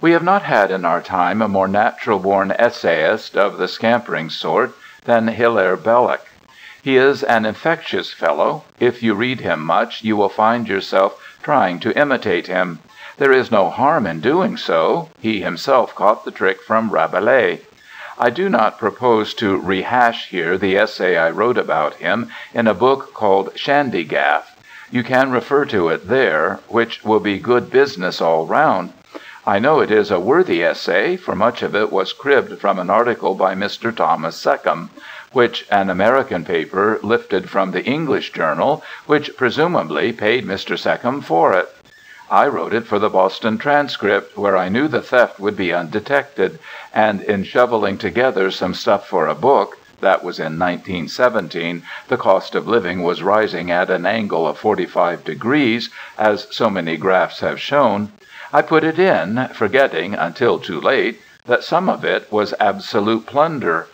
We have not had in our time a more natural-born essayist of the scampering sort than Hilaire Belloc. He is an infectious fellow. If you read him much, you will find yourself trying to imitate him. There is no harm in doing so. He himself caught the trick from Rabelais. I do not propose to rehash here the essay I wrote about him in a book called Shandygaff. You can refer to it there, which will be good business all round. I know it is a worthy essay, for much of it was cribbed from an article by Mr. Thomas Seccombe, which an American paper lifted from the English journal, which presumably paid Mr. Seccombe for it. I wrote it for the Boston Transcript, where I knew the theft would be undetected, and in shoveling together some stuff for a book (that was in 1917, the cost of living was rising at an angle of 45 degrees, as so many graphs have shown), I put it in, forgetting, until too late, that some of it was absolute plunder.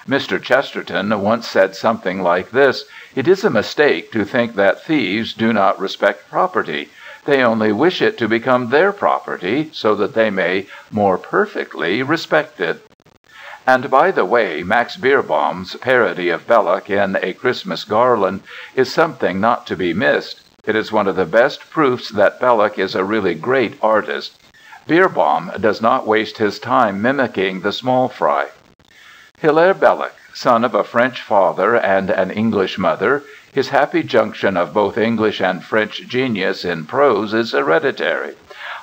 Mr. Chesterton once said something like this: "It is a mistake to think that thieves do not respect property. They only wish it to become their property, so that they may more perfectly respect it." And by the way, Max Beerbohm's parody of Belloc in A Christmas Garland is something not to be missed. It is one of the best proofs that Belloc is a really great artist. Beerbohm does not waste his time mimicking the small fry. Hilaire Belloc, son of a French father and an English mother, his happy junction of both English and French genius in prose is hereditary,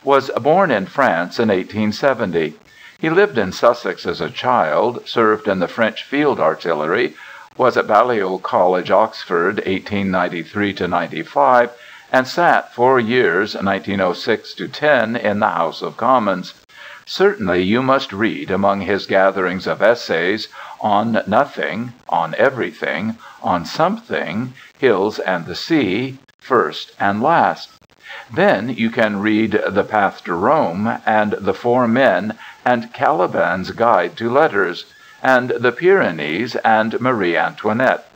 was born in France in 1870. He lived in Sussex as a child, served in the French Field Artillery, was at Balliol College, Oxford, 1893–95, and sat 4 years, 1906–10, in the House of Commons. Certainly you must read among his gatherings of essays On Nothing, On Everything, On Something, Hills and the Sea, First and Last. Then you can read The Path to Rome, and The Four Men, and Caliban's Guide to Letters, and The Pyrenees, and Marie Antoinette.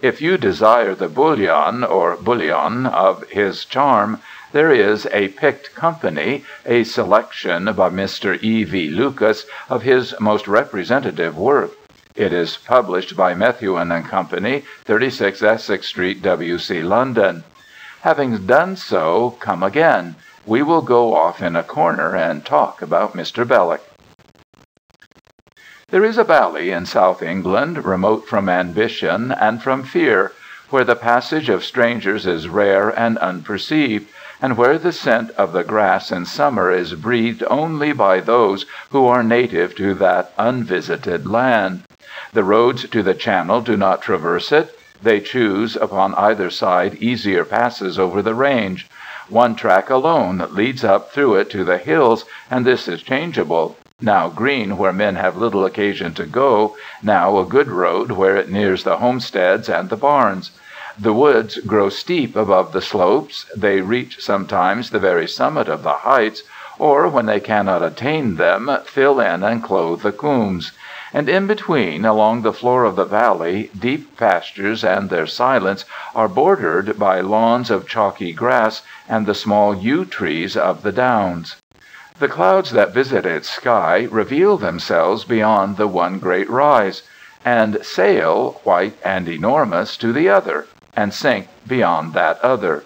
If you desire the bouillon of his charm, there is A Picked Company, a selection by Mr. E. V. Lucas of his most representative work. It is published by Methuen and Company, 36 Essex Street, W.C., London. Having done so, come again. We will go off in a corner and talk about Mr. Belloc. There is a valley in South England, remote from ambition and from fear, where the passage of strangers is rare and unperceived, and where the scent of the grass in summer is breathed only by those who are native to that unvisited land. The roads to the Channel do not traverse it. They choose upon either side easier passes over the range. One track alone leads up through it to the hills, and this is changeable. Now green where men have little occasion to go, now a good road where it nears the homesteads and the barns. The woods grow steep above the slopes. They reach sometimes the very summit of the heights, or, when they cannot attain them, fill in and clothe the coombes. And in between, along the floor of the valley, deep pastures and their silence are bordered by lawns of chalky grass and the small yew trees of the downs. The clouds that visit its sky reveal themselves beyond the one great rise, and sail, white and enormous, to the other, and sink beyond that other.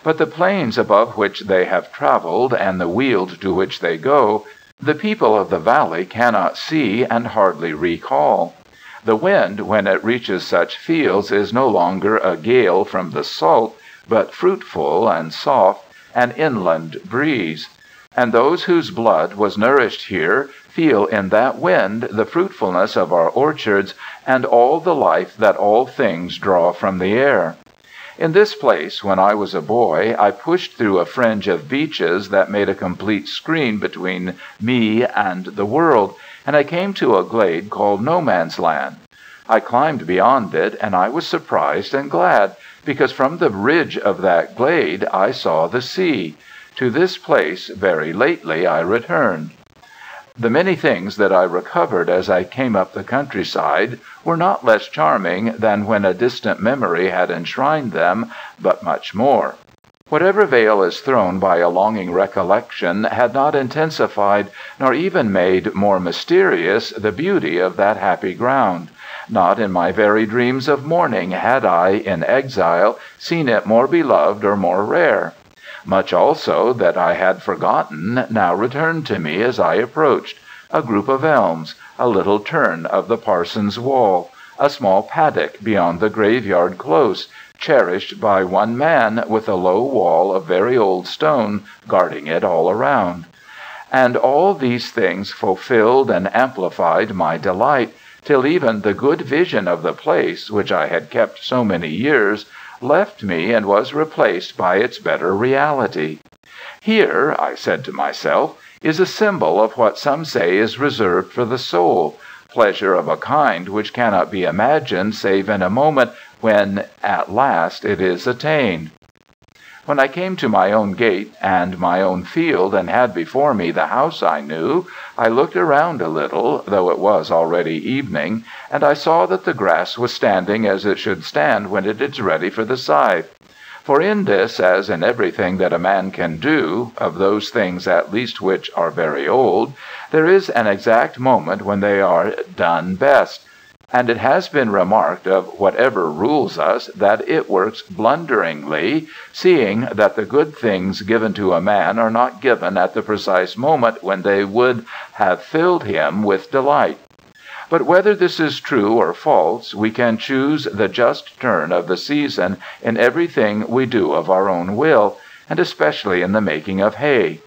But the plains above which they have traveled, and the weald to which they go, the people of the valley cannot see and hardly recall. The wind, when it reaches such fields, is no longer a gale from the salt, but fruitful and soft, an inland breeze. And those whose blood was nourished here feel in that wind the fruitfulness of our orchards and all the life that all things draw from the air. In this place, when I was a boy, I pushed through a fringe of beeches that made a complete screen between me and the world, and I came to a glade called No Man's Land. I climbed beyond it, and I was surprised and glad, because from the ridge of that glade I saw the sea. To this place very lately I returned. The many things that I recovered as I came up the countryside were not less charming than when a distant memory had enshrined them, but much more. Whatever veil is thrown by a longing recollection had not intensified nor even made more mysterious the beauty of that happy ground. Not in my very dreams of morning had I, in exile, seen it more beloved or more rare. Much also that I had forgotten now returned to me as I approached: a group of elms, a little turn of the parson's wall, a small paddock beyond the graveyard close, cherished by one man, with a low wall of very old stone guarding it all around. And all these things fulfilled and amplified my delight, till even the good vision of the place, which I had kept so many years, left me and was replaced by its better reality. Here, I said to myself, is a symbol of what some say is reserved for the soul, pleasure of a kind which cannot be imagined save in a moment when at last it is attained. When I came to my own gate and my own field, and had before me the house I knew, I looked around a little, though it was already evening, and I saw that the grass was standing as it should stand when it is ready for the scythe. For in this, as in everything that a man can do, of those things at least which are very old, there is an exact moment when they are done best. And it has been remarked of whatever rules us that it works blunderingly, seeing that the good things given to a man are not given at the precise moment when they would have filled him with delight. But whether this is true or false, we can choose the just turn of the season in everything we do of our own will, and especially in the making of hay.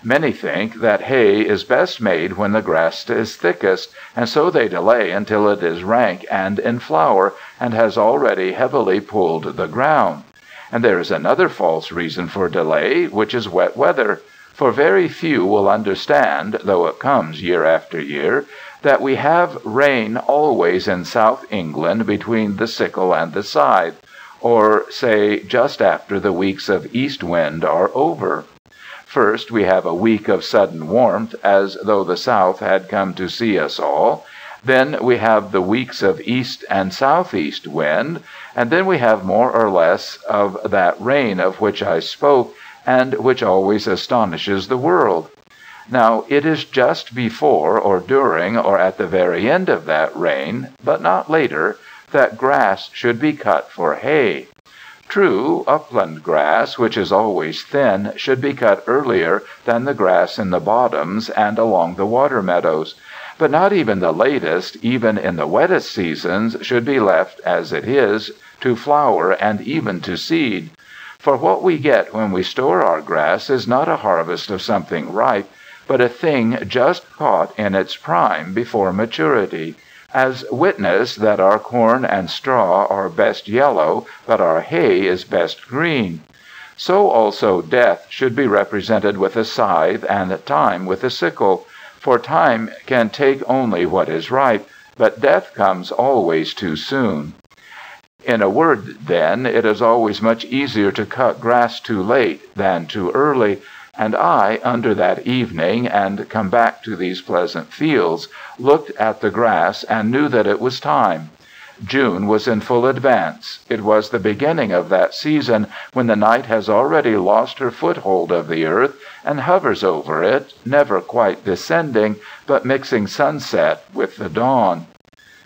Many think that hay is best made when the grass is thickest, and so they delay until it is rank and in flower, and has already heavily pulled the ground. And there is another false reason for delay, which is wet weather. For very few will understand, though it comes year after year, that we have rain always in South England between the sickle and the scythe, or, say, just after the weeks of east wind are over. First we have a week of sudden warmth, as though the south had come to see us all. Then we have the weeks of east and southeast wind, and then we have more or less of that rain of which I spoke, and which always astonishes the world. Now it is just before or during or at the very end of that rain, but not later, that grass should be cut for hay. True, upland grass, which is always thin, should be cut earlier than the grass in the bottoms and along the water meadows. But not even the latest, even in the wettest seasons, should be left as it is, to flower and even to seed. For what we get when we store our grass is not a harvest of something ripe, but a thing just caught in its prime before maturity. As witness that our corn and straw are best yellow, but our hay is best green. So also death should be represented with a scythe, and time with a sickle. For time can take only what is ripe, but death comes always too soon. In a word, then, it is always much easier to cut grass too late than too early, and I, under that evening, and come back to these pleasant fields, looked at the grass and knew that it was time. June was in full advance. It was the beginning of that season when the night has already lost her foothold of the earth and hovers over it, never quite descending, but mixing sunset with the dawn.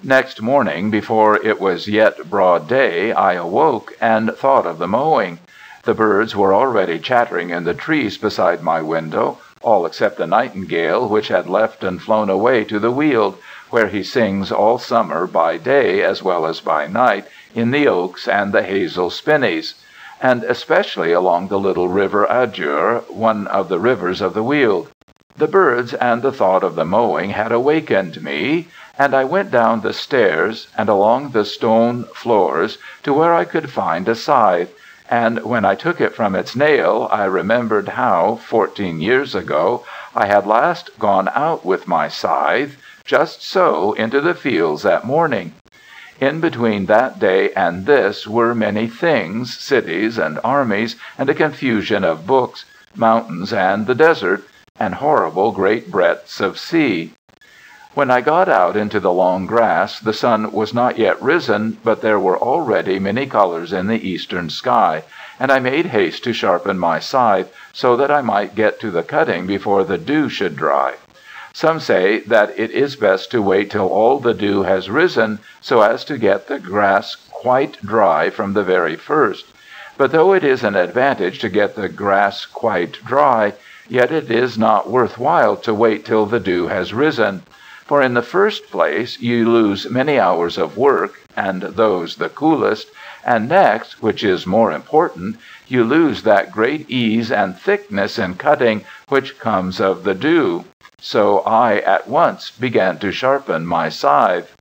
Next morning, before it was yet broad day, I awoke and thought of the mowing. The birds were already chattering in the trees beside my window, all except the nightingale, which had left and flown away to the Weald, where he sings all summer by day as well as by night in the oaks and the hazel spinneys, and especially along the little river Adur, one of the rivers of the Weald. The birds and the thought of the mowing had awakened me, and I went down the stairs and along the stone floors to where I could find a scythe, and when I took it from its nail, I remembered how, 14 years ago, I had last gone out with my scythe, just so, into the fields at morning. In between that day and this were many things, cities and armies, and a confusion of books, mountains and the desert, and horrible great breadths of sea. When I got out into the long grass, the sun was not yet risen, but there were already many colors in the eastern sky, and I made haste to sharpen my scythe, so that I might get to the cutting before the dew should dry. Some say that it is best to wait till all the dew has risen, so as to get the grass quite dry from the very first. But though it is an advantage to get the grass quite dry, yet it is not worth while to wait till the dew has risen. For in the first place you lose many hours of work, and those the coolest, and next, which is more important, you lose that great ease and thickness in cutting which comes of the dew. So I at once began to sharpen my scythe.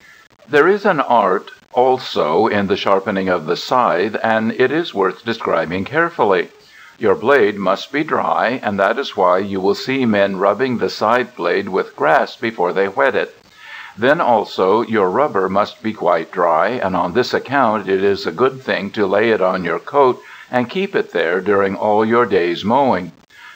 There is an art also in the sharpening of the scythe, and it is worth describing carefully. Your blade must be dry, and that is why you will see men rubbing the scythe blade with grass before they whet it. Then also your rubber must be quite dry, and on this account it is a good thing to lay it on your coat and keep it there during all your day's mowing.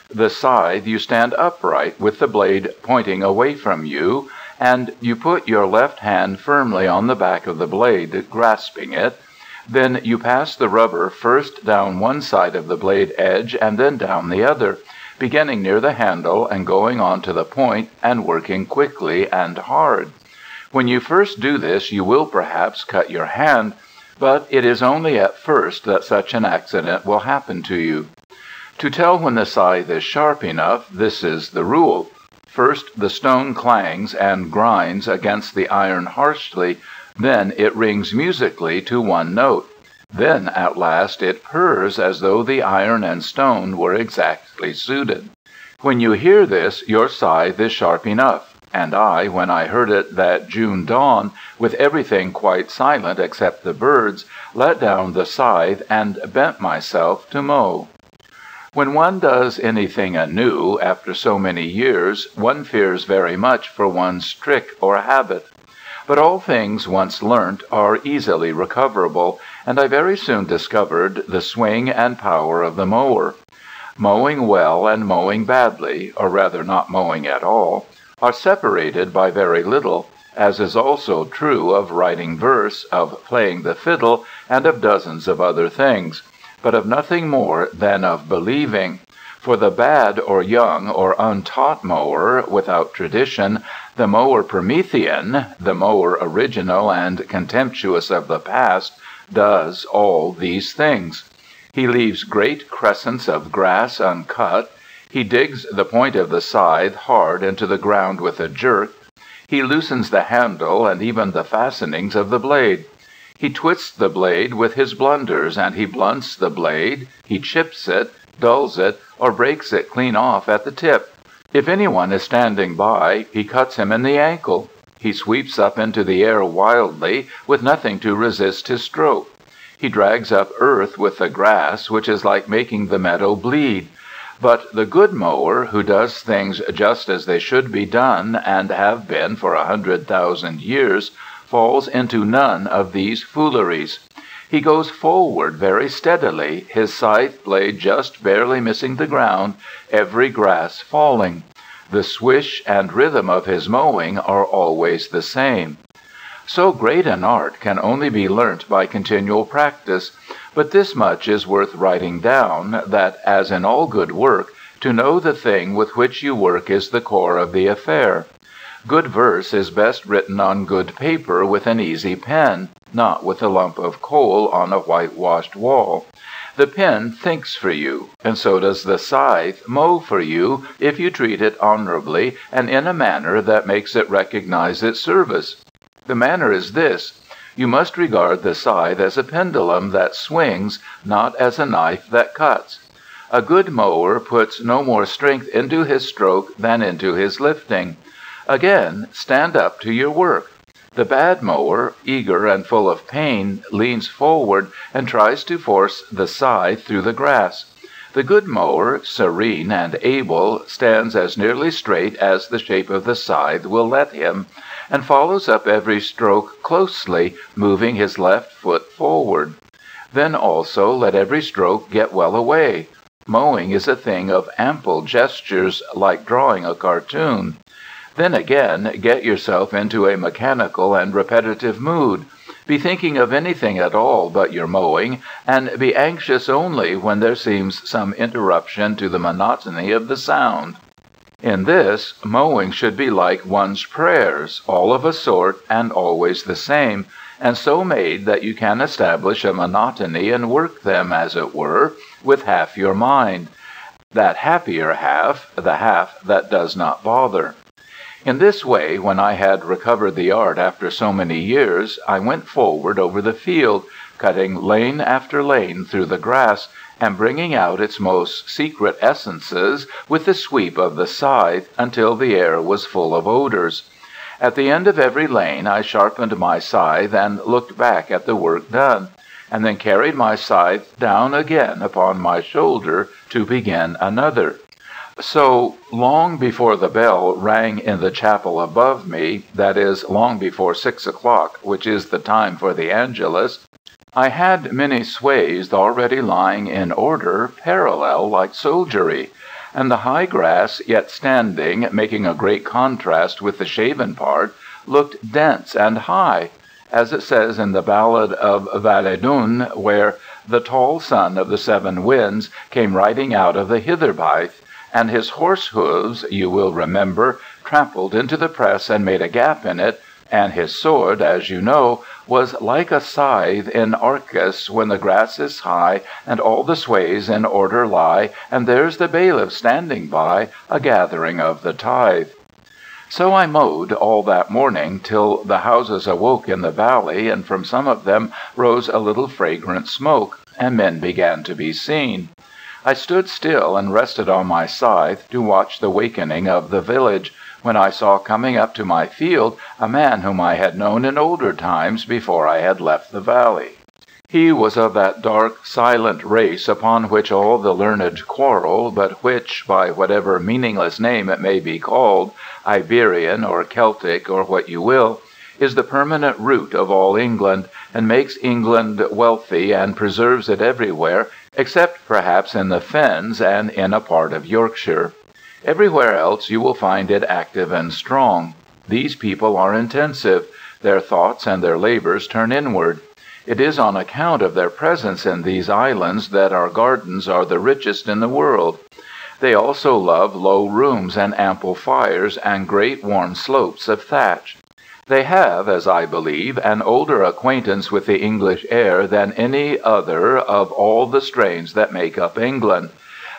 The scythe you stand upright with the blade pointing away from you, and you put your left hand firmly on the back of the blade, grasping it. Then you pass the rubber first down one side of the blade edge and then down the other, beginning near the handle and going on to the point and working quickly and hard. When you first do this you will perhaps cut your hand, but it is only at first that such an accident will happen to you. To tell when the scythe is sharp enough, this is the rule. First the stone clangs and grinds against the iron harshly, then it rings musically to one note. Then at last it purrs as though the iron and stone were exactly suited. When you hear this, your scythe is sharp enough. And I, when I heard it that June dawn, with everything quite silent except the birds, let down the scythe and bent myself to mow. When one does anything anew, after so many years, one fears very much for one's trick or habit. But all things once learnt are easily recoverable, and I very soon discovered the swing and power of the mower. Mowing well and mowing badly, or rather not mowing at all, are separated by very little, as is also true of writing verse, of playing the fiddle, and of dozens of other things, but of nothing more than of believing. For the bad or young or untaught mower, without tradition, the mower Promethean, the mower original and contemptuous of the past, does all these things. He leaves great crescents of grass uncut. He digs the point of the scythe hard into the ground with a jerk. He loosens the handle and even the fastenings of the blade. He twists the blade with his blunders, and he blunts the blade. He chips it, dulls it, or breaks it clean off at the tip. If anyone is standing by, he cuts him in the ankle. He sweeps up into the air wildly, with nothing to resist his stroke. He drags up earth with the grass, which is like making the meadow bleed. But the good mower, who does things just as they should be done and have been for 100,000 years, falls into none of these fooleries. He goes forward very steadily, his scythe blade just barely missing the ground, every grass falling. The swish and rhythm of his mowing are always the same. So great an art can only be learnt by continual practice, but this much is worth writing down, that, as in all good work, to know the thing with which you work is the core of the affair. Good verse is best written on good paper with an easy pen, not with a lump of coal on a whitewashed wall. The pen thinks for you, and so does the scythe mow for you, if you treat it honorably and in a manner that makes it recognize its service. The manner is this: you must regard the scythe as a pendulum that swings, not as a knife that cuts. A good mower puts no more strength into his stroke than into his lifting. Again, stand up to your work. The bad mower, eager and full of pain, leans forward and tries to force the scythe through the grass. The good mower, serene and able, stands as nearly straight as the shape of the scythe will let him, and follows up every stroke closely, moving his left foot forward. Then also let every stroke get well away. Mowing is a thing of ample gestures, like drawing a cartoon. Then again, get yourself into a mechanical and repetitive mood. Be thinking of anything at all but your mowing, and be anxious only when there seems some interruption to the monotony of the sound. In this, mowing should be like one's prayers, all of a sort and always the same, and so made that you can establish a monotony and work them, as it were, with half your mind. That happier half, the half that does not bother. In this way, when I had recovered the art after so many years, I went forward over the field, cutting lane after lane through the grass, and bringing out its most secret essences with the sweep of the scythe, until the air was full of odors. At the end of every lane I sharpened my scythe and looked back at the work done, and then carried my scythe down again upon my shoulder to begin another. So, long before the bell rang in the chapel above me, that is, long before 6 o'clock, which is the time for the Angelus, I had many swathes already lying in order, parallel like soldiery, and the high grass yet standing, making a great contrast with the shaven part, looked dense and high, as it says in the ballad of Valedun, where the tall son of the seven winds came riding out of the hitherbythe, and his horse hoofs, you will remember, trampled into the press and made a gap in it, and his sword, as you know, was like a scythe in Arcas, when the grass is high, and all the swathes in order lie, and there's the bailiff standing by, a gathering of the tithe. So I mowed all that morning, till the houses awoke in the valley, and from some of them rose a little fragrant smoke, and men began to be seen. I stood still and rested on my scythe to watch the wakening of the village, when I saw coming up to my field a man whom I had known in older times, before I had left the valley. He was of that dark, silent race upon which all the learned quarrel, but which, by whatever meaningless name it may be called, Iberian or Celtic or what you will, is the permanent root of all England, and makes England wealthy and preserves it everywhere, except perhaps in the fens and in a part of Yorkshire. Everywhere else you will find it active and strong. These people are intensive. Their thoughts and their labors turn inward. It is on account of their presence in these islands that our gardens are the richest in the world. They also love low rooms and ample fires and great warm slopes of thatch. They have, as I believe, an older acquaintance with the English air than any other of all the strains that make up England.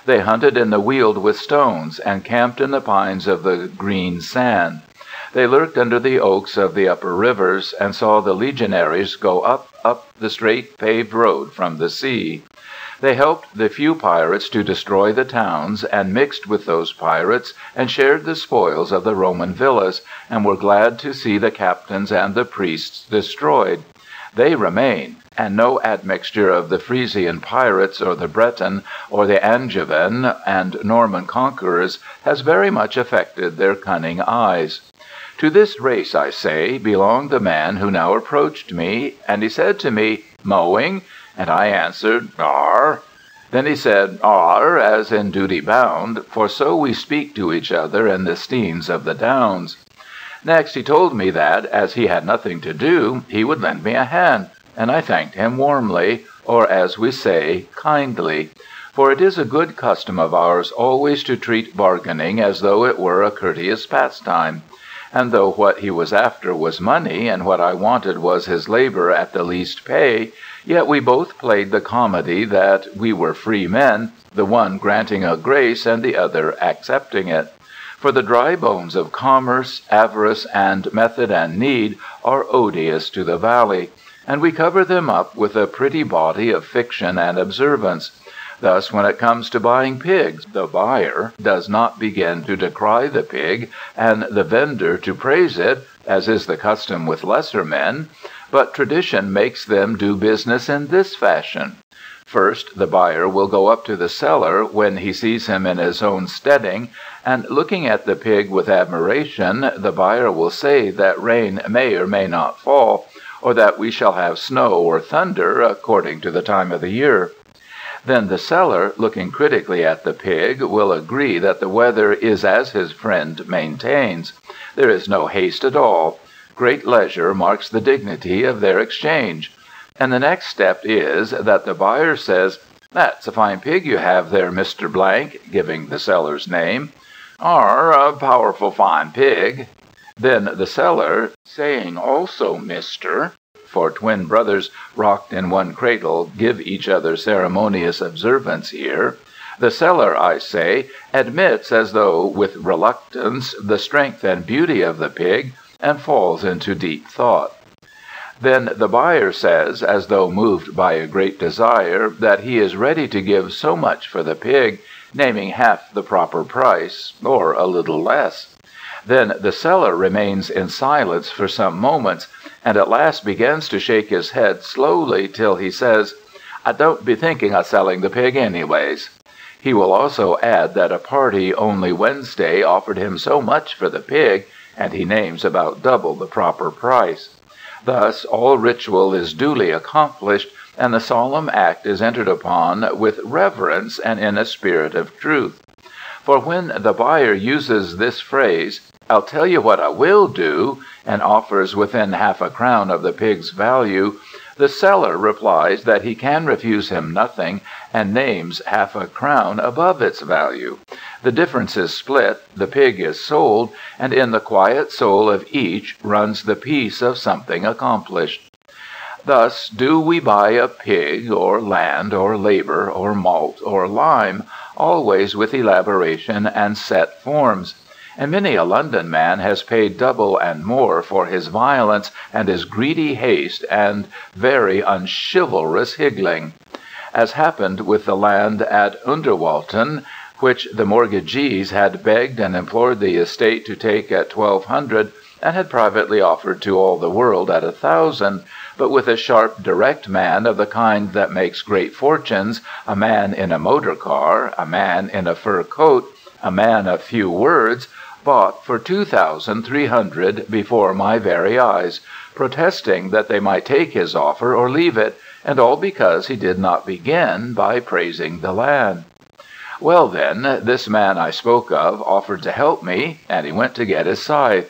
They hunted in the weald with stones, and camped in the pines of the green sand. They lurked under the oaks of the upper rivers, and saw the legionaries go up the straight paved road from the sea. They helped the few pirates to destroy the towns, and mixed with those pirates, and shared the spoils of the Roman villas, and were glad to see the captains and the priests destroyed. They remain, and no admixture of the Frisian pirates, or the Breton, or the Angevin and Norman conquerors has very much affected their cunning eyes. To this race, I say, belonged the man who now approached me, and he said to me, "Mowing?" And I answered, "Ar." Then he said, "Ar," as in duty bound, for so we speak to each other in the steens of the Downs. Next he told me that, as he had nothing to do, he would lend me a hand, and I thanked him warmly, or, as we say, kindly. For it is a good custom of ours always to treat bargaining as though it were a courteous pastime. And though what he was after was money, and what I wanted was his labor at the least pay, yet we both played the comedy that we were free men, the one granting a grace and the other accepting it. For the dry bones of commerce, avarice, and method and need are odious to the valley, and we cover them up with a pretty body of fiction and observance. Thus, when it comes to buying pigs, the buyer does not begin to decry the pig, and the vendor to praise it, as is the custom with lesser men, but tradition makes them do business in this fashion. First, the buyer will go up to the seller when he sees him in his own steading, and looking at the pig with admiration, the buyer will say that rain may or may not fall, or that we shall have snow or thunder, according to the time of the year. Then the seller, looking critically at the pig, will agree that the weather is as his friend maintains. There is no haste at all. Great leisure marks the dignity of their exchange. And the next step is, that the buyer says, "That's a fine pig you have there, Mr. Blank," giving the seller's name. "Ar, a powerful fine pig." Then the seller, saying also Mr., for twin brothers rocked in one cradle give each other ceremonious observance here, the seller, I say, admits as though with reluctance the strength and beauty of the pig, and falls into deep thought. Then the buyer says, as though moved by a great desire, that he is ready to give so much for the pig, naming half the proper price, or a little less. Then the seller remains in silence for some moments, and at last begins to shake his head slowly till he says, "I don't be thinking of selling the pig anyways." He will also add that a party only Wednesday offered him so much for the pig, and he names about double the proper price. Thus all ritual is duly accomplished, and the solemn act is entered upon with reverence and in a spirit of truth. For when the buyer uses this phrase, "I'll tell you what I will do," and offers within half a crown of the pig's value, the seller replies that he can refuse him nothing, and names half a crown above its value. The difference is split, the pig is sold, and in the quiet soul of each runs the peace of something accomplished. Thus do we buy a pig, or land, or labor, or malt, or lime, always with elaboration and set forms. And many a London man has paid double and more for his violence and his greedy haste and very unchivalrous higgling. As happened with the land at Underwalton, which the mortgagees had begged and implored the estate to take at 1200, and had privately offered to all the world at 1000, but with a sharp, direct man of the kind that makes great fortunes, a man in a motor car, a man in a fur coat, a man of few words, bought for 2300 before my very eyes, protesting that they might take his offer or leave it, and all because he did not begin by praising the land. Well then, this man I spoke of offered to help me, and he went to get his scythe.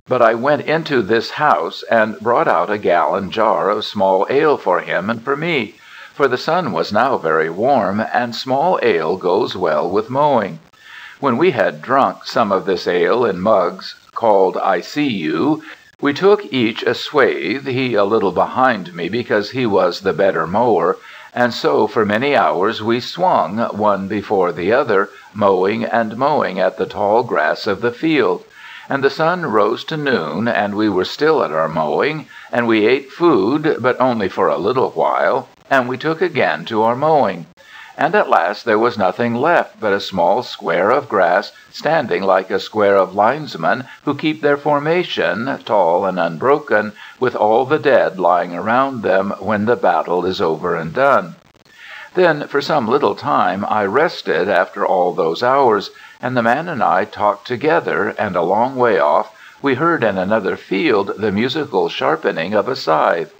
But I went into this house and brought out a gallon jar of small ale for him and for me, for the sun was now very warm, and small ale goes well with mowing. When we had drunk some of this ale in mugs, called I see you, we took each a swathe, he a little behind me because he was the better mower, and so for many hours we swung, one before the other, mowing and mowing at the tall grass of the field. And the sun rose to noon, and we were still at our mowing, and we ate food, but only for a little while, and we took again to our mowing. And at last there was nothing left but a small square of grass, standing like a square of linesmen who keep their formation, tall and unbroken, with all the dead lying around them when the battle is over and done. Then for some little time I rested after all those hours, and the man and I talked together, and a long way off we heard in another field the musical sharpening of a scythe.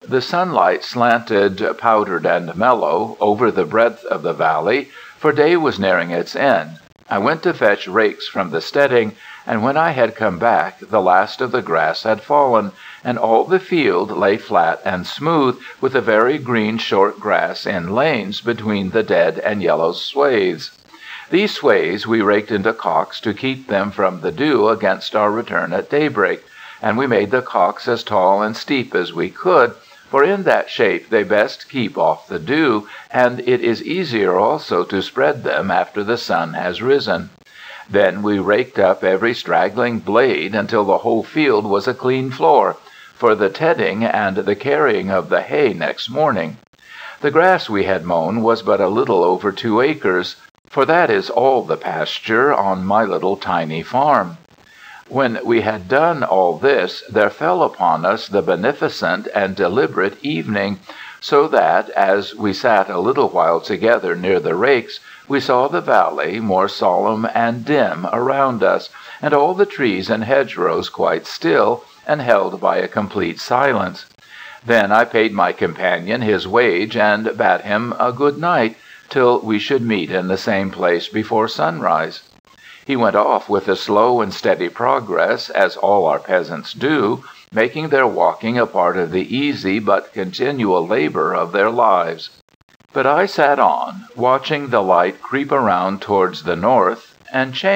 The sunlight slanted, powdered and mellow, over the breadth of the valley, for day was nearing its end. I went to fetch rakes from the steading, and when I had come back the last of the grass had fallen, and all the field lay flat and smooth, with a very green short grass in lanes between the dead and yellow swathes. These swathes we raked into cocks to keep them from the dew against our return at daybreak, and we made the cocks as tall and steep as we could, for in that shape they best keep off the dew, and it is easier also to spread them after the sun has risen. Then we raked up every straggling blade until the whole field was a clean floor, for the tedding and the carrying of the hay next morning. The grass we had mown was but a little over 2 acres, for that is all the pasture on my little tiny farm. When we had done all this, there fell upon us the beneficent and deliberate evening, so that, as we sat a little while together near the rakes, we saw the valley more solemn and dim around us, and all the trees and hedgerows quite still, and held by a complete silence. Then I paid my companion his wage, and bade him a good night, till we should meet in the same place before sunrise. He went off with a slow and steady progress, as all our peasants do, making their walking a part of the easy but continual labor of their lives. But I sat on, watching the light creep around towards the north, and change.